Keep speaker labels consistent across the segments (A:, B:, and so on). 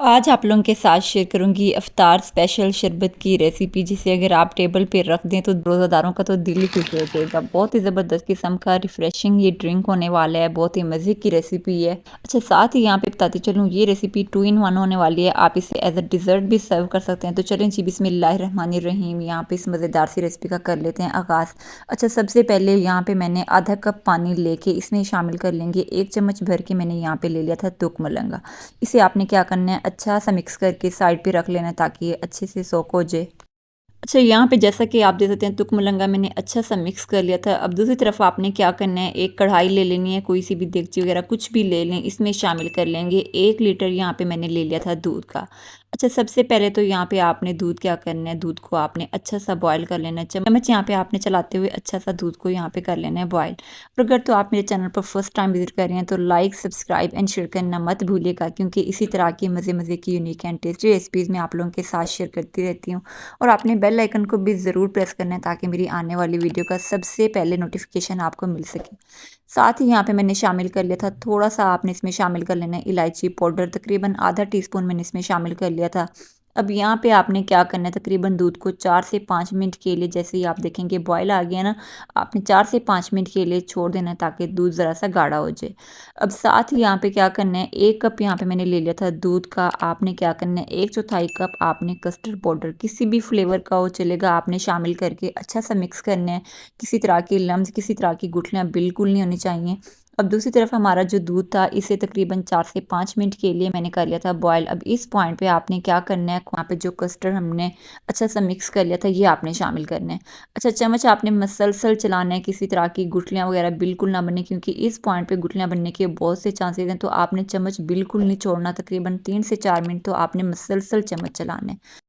A: आज आप लोगों के साथ शेयर करूंगी अफ्तार स्पेशल शरबत की रेसिपी, जिसे अगर आप टेबल पे रख दें तो रोज़ादारों का तो दिल ही खुश हो जाएगा। बहुत ही ज़बरदस्त किस्म का रिफ्रेशिंग ये ड्रिंक होने वाला है। बहुत ही मज़े की रेसिपी है। अच्छा, साथ ही यहाँ पे बताती चलूँ, ये रेसिपी 2 in 1 होने वाली है। आप इसे एज अ डिज़र्ट भी सर्व कर सकते हैं। तो चलें जी, बिस्मिल्लाहिर्रहमानिर्रहीम। यहाँ पे इस मज़ेदार सी रेसिपी का कर लेते हैं आगाज़। अच्छा, सबसे पहले यहाँ पे मैंने आधा कप पानी लेके इसमें शामिल कर लेंगे 1 चम्मच भर के मैंने यहाँ पे ले लिया था तुक मलंगा। इसे आपने क्या करना है, अच्छा सा मिक्स करके साइड पे रख लेना है ताकि ये अच्छे से सोक हो जाए। अच्छा, यहाँ पे जैसा कि आप देख सकते हैं तुक मलंगा मैंने अच्छा सा मिक्स कर लिया था। अब दूसरी तरफ आपने क्या करना है, एक कढ़ाई ले लेनी है, कोई सी भी देगची वगैरह कुछ भी ले लें। इसमें शामिल कर लेंगे 1 लीटर यहाँ पे मैंने ले लिया था दूध का। अच्छा, सबसे पहले तो यहाँ पे आपने दूध क्या करना है, दूध को आपने अच्छा सा बॉयल कर लेना है। चम्मच यहाँ पे आपने चलाते हुए अच्छा सा दूध को यहाँ पे कर लेना है बॉयल। और अगर तो आप मेरे चैनल पर फर्स्ट टाइम विजिट कर रहे हैं तो लाइक, सब्सक्राइब एंड शेयर करना मत भूलिएगा, क्योंकि इसी तरह की मज़े मज़े की यूनिक एंड टेस्टी रेसिपीज़ मैं आप लोगों के साथ शेयर करती रहती हूँ। और आपने बेल आइकन को भी ज़रूर प्रेस करना है ताकि मेरी आने वाली वीडियो का सबसे पहले नोटिफिकेशन आपको मिल सके। साथ ही यहाँ पे मैंने शामिल कर लिया था थोड़ा सा, आपने इसमें शामिल कर लेना है इलायची पाउडर, तकरीबन आधा टीस्पून मैंने इसमें शामिल कर लिया था। अब यहाँ पे आपने क्या करना है, तकरीबन दूध को 4 से 5 मिनट के लिए, जैसे ही आप देखेंगे बॉयल आ गया ना, आपने 4 से 5 मिनट के लिए छोड़ देना है ताकि दूध ज़रा सा गाढ़ा हो जाए। अब साथ ही यहाँ पे क्या करना है, 1 कप यहाँ पे मैंने ले लिया था दूध का। आपने क्या करना है, 1/4 कप आपने कस्टर्ड पाउडर किसी भी फ्लेवर का हो चलेगा, आपने शामिल करके अच्छा सा मिक्स करना है। किसी तरह की लम्स, किसी तरह की गुठलियाँ बिल्कुल नहीं होनी चाहिए। अब दूसरी तरफ हमारा जो दूध था, इसे तकरीबन 4 से 5 मिनट के लिए मैंने कर लिया था बॉयल। अब इस पॉइंट पे आपने क्या करना है, वहाँ पे जो कस्टर्ड हमने अच्छा सा मिक्स कर लिया था ये आपने शामिल करना है। अच्छा, चम्मच आपने मसलसल चलाना है, किसी तरह की गुठलियाँ वगैरह बिल्कुल ना बने, क्योंकि इस पॉइंट पे गुठलियाँ बनने के बहुत से चांसेस हैं। तो आपने चम्मच बिल्कुल नहीं छोड़ना, तकरीबन 3 से 4 मिनट तो आपने मसलसल चम्मच चलाना है।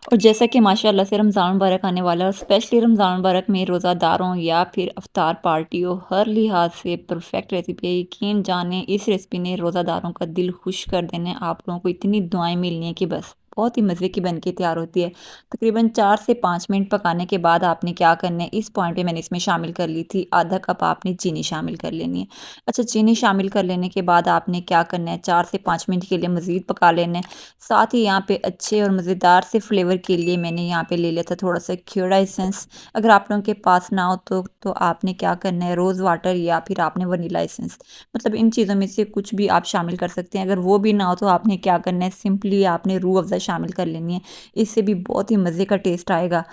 A: और जैसा कि माशाल्लाह से रमज़ान मुबारक आने वाला है, और स्पेशली रमज़ान मुबारक में रोज़ादारों या फिर अफ्तार पार्टी हो, हर लिहाज से परफेक्ट रेसिपी है। यकीन जाने इस रेसिपी ने रोज़ादारों का दिल खुश कर देना है। आप लोगों को इतनी दुआएं मिलनी है कि बस, बहुत ही मज़े की बन के तैयार होती है। तकरीबन 4 से 5 मिनट पकाने के बाद आपने क्या करना है, इस पॉइंट पे मैंने इसमें शामिल कर ली थी आधा कप आपने चीनी शामिल कर लेनी है। अच्छा, चीनी शामिल कर लेने के बाद आपने क्या करना है, 4 से 5 मिनट के लिए मज़ीद पका लेना है। साथ ही यहाँ पे अच्छे और मज़ेदार से फ्लेवर के लिए मैंने यहाँ पे ले लिया था थोड़ा सा क्योड़ा एसेंस। अगर आप लोगों के पास ना हो तो आपने क्या करना है, रोज़ वाटर या फिर आपने वनीला एसेंस, मतलब इन चीज़ों में से कुछ भी आप शामिल कर सकते हैं। अगर वो भी ना हो तो आपने क्या करना है, सिंपली आपने रूह अफ़ज़ा शामिल कर लेनी है। इससे भी बहुत ही मज़े का टेस्ट आएगा।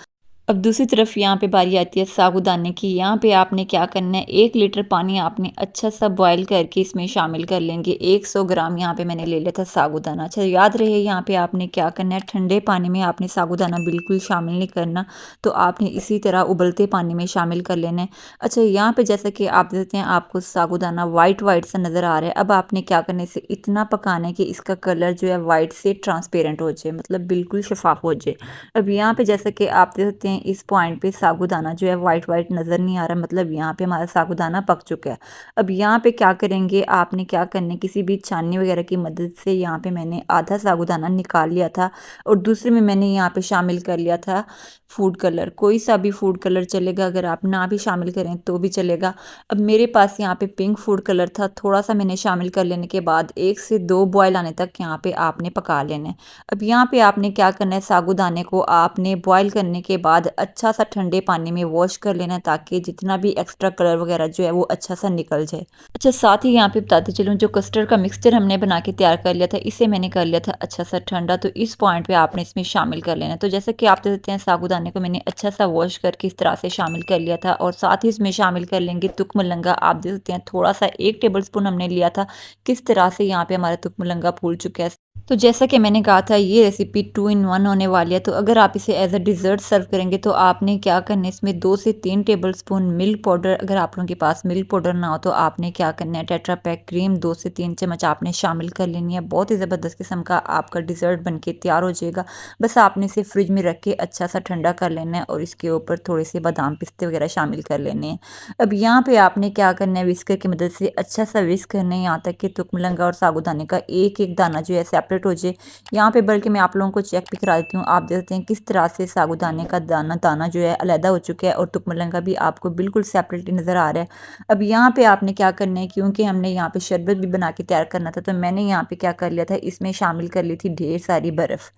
A: अब दूसरी तरफ यहाँ पे बारी आती है साबूदाने की। यहाँ पे आपने क्या करना है, 1 लीटर पानी आपने अच्छा सा बॉयल करके इसमें शामिल कर लेंगे। 100 ग्राम यहाँ पे मैंने ले लिया था साबूदाना। अच्छा, याद रहे यहाँ पे आपने क्या करना है, ठंडे पानी में आपने साबूदाना बिल्कुल शामिल नहीं करना, तो आपने इसी तरह उबलते पानी में शामिल कर लेना है। अच्छा, यहाँ पे जैसा कि आप देखते हैं आपको साबूदाना वाइट वाइट सा नज़र आ रहा है। अब आपने क्या करना है, इसे इतना पकाना है कि इसका कलर जो है वाइट से ट्रांसपेरेंट हो जाए, मतलब बिल्कुल शफाफ हो जाए। अब यहाँ पे जैसा कि आप देख सकते हैं इस पॉइंट पे साबूदाना जो है वाइट वाइट नज़र नहीं आ रहा, मतलब यहाँ पे हमारा साबूदाना पक चुका है। अब यहाँ पे क्या करेंगे, आपने क्या करना है, किसी भी छाननी वगैरह की मदद से यहाँ पे मैंने आधा साबूदाना निकाल लिया था, और दूसरे में मैंने यहाँ पे शामिल कर लिया था फूड कलर। कोई सा भी फूड कलर चलेगा, अगर आप ना भी शामिल करें तो भी चलेगा। अब मेरे पास यहाँ पे पिंक फूड कलर था, थोड़ा सा मैंने शामिल कर लेने के बाद 1 से 2 बॉयल आने तक यहाँ पे आपने पका लेना है। अब यहाँ पे आपने क्या करना है, साबूदाने को आपने बॉयल करने के बाद अच्छा सा ठंडे पानी में वॉश कर लेना है ताकि जितना भी एक्स्ट्रा कलर वगैरह जो है वो अच्छा सा निकल जाए। अच्छा, साथ ही यहाँ पे बताते चलूँ, जो कस्टर्ड का मिक्सचर हमने बना के तैयार कर लिया था, इसे मैंने कर लिया था अच्छा सा ठंडा। तो इस पॉइंट पे आपने इसमें शामिल कर लेना है। तो जैसे कि आप देख सकते हैं साबूदाने को मैंने अच्छा सा वॉश करके इस तरह से शामिल कर लिया था, और साथ ही इसमें शामिल कर लेंगे तुक मलंगा। आप देख सकते हैं थोड़ा सा 1 टेबल स्पून हमने लिया था, किस तरह से यहाँ पे हमारा तुक मलंगा फूल चुका है। तो जैसा कि मैंने कहा था ये रेसिपी 2 in 1 होने वाली है। तो अगर आप इसे एज अ डिज़र्ट सर्व करेंगे तो आपने क्या करना है, इसमें 2 से 3 टेबलस्पून मिल्क पाउडर, अगर आप लोगों के पास मिल्क पाउडर ना हो तो आपने क्या करना है, टेट्रा पैक क्रीम 2 से 3 चम्मच आपने शामिल कर लेनी है। बहुत ही ज़बरदस्त किस्म का आपका डिज़र्ट बन के तैयार हो जाएगा। बस आपने इसे फ्रिज में रख के अच्छा सा ठंडा कर लेना है, और इसके ऊपर थोड़े से बादाम पिस्ते वगैरह शामिल कर लेने हैं। अब यहाँ पे आपने क्या करना है, विस्कर की मदद से अच्छा सा विस्क करना है यहाँ तक कि तुक मलंगा और साबूदाने का एक एक दाना जो है सेपरेट सेपरेट हो जाए। यहाँ पे बल्कि मैं आप लोगों को चेक भी करा देती हूँ। आप देखते हैं किस तरह से साबूदाने का दाना दाना जो है अलहदा हो चुका है और तुकमलंगा भी आपको बिल्कुल सेपरेटली नज़र आ रहा है। अब यहाँ पे आपने क्या करना है, क्योंकि हमने यहाँ पे शरबत भी बना के तैयार करना था, तो मैंने यहाँ पे क्या कर लिया था, इसमें शामिल कर ली थी ढेर सारी बर्फ़।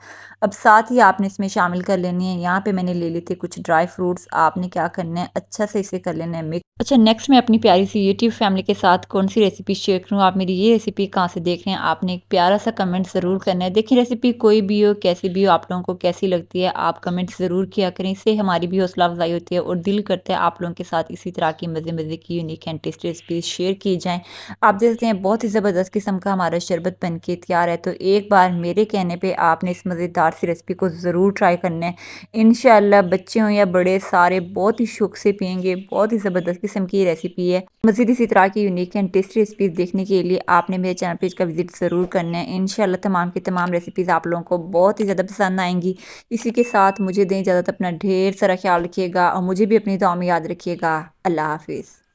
A: अब साथ ही आपने इसमें शामिल कर लेनी है, यहाँ पे मैंने ले ली थी कुछ ड्राई फ्रूट्स। आपने क्या करना है, अच्छा से इसे कर लेना है मिक्स। अच्छा, नेक्स्ट मैं अपनी प्यारी सी यूट्यूब फैमिली के साथ कौन सी रेसिपी शेयर करूँ। आप मेरी ये रेसिपी कहाँ से देख रहे हैं, आपने एक प्यारा सा कमेंट ज़रूर करना है। देखिए रेसिपी कोई भी हो, कैसी भी हो, आप लोगों को कैसी लगती है, आप कमेंट ज़रूर किया करें। इससे हमारी भी हौसला अफजाई होती है और दिल करता है आप लोगों के साथ इसी तरह की मज़े मज़े की unique and tasty recipes share की जाएँ। आप देखते हैं बहुत ही ज़बरदस्त किस्म का हमारा शरबत बन के तैयार है। तो एक बार मेरे कहने पर आपने इस मज़ेदार सी रेसिपी को ज़रूर ट्राई करना है। इंशाल्लाह बच्चे हों या बड़े, सारे बहुत ही शौक से पियेंगे। बहुत ही ज़बरदस्त किस्म की रेसिपी है। मज़ीद इसी तरह की यूनिक एंड टेस्टी रेसिपीज़ देखने के लिए आपने मेरे चैनल पेज का विजिट ज़रूर करना है। इंशाल्लाह तमाम की तमाम रेसिपीज़ आप लोगों को बहुत ही ज़्यादा पसंद आएंगी। इसी के साथ मुझे दें इजाज़त, अपना ढेर सारा ख्याल रखिएगा और मुझे भी अपनी दुआ में याद रखिएगा। अल्लाह हाफिज़।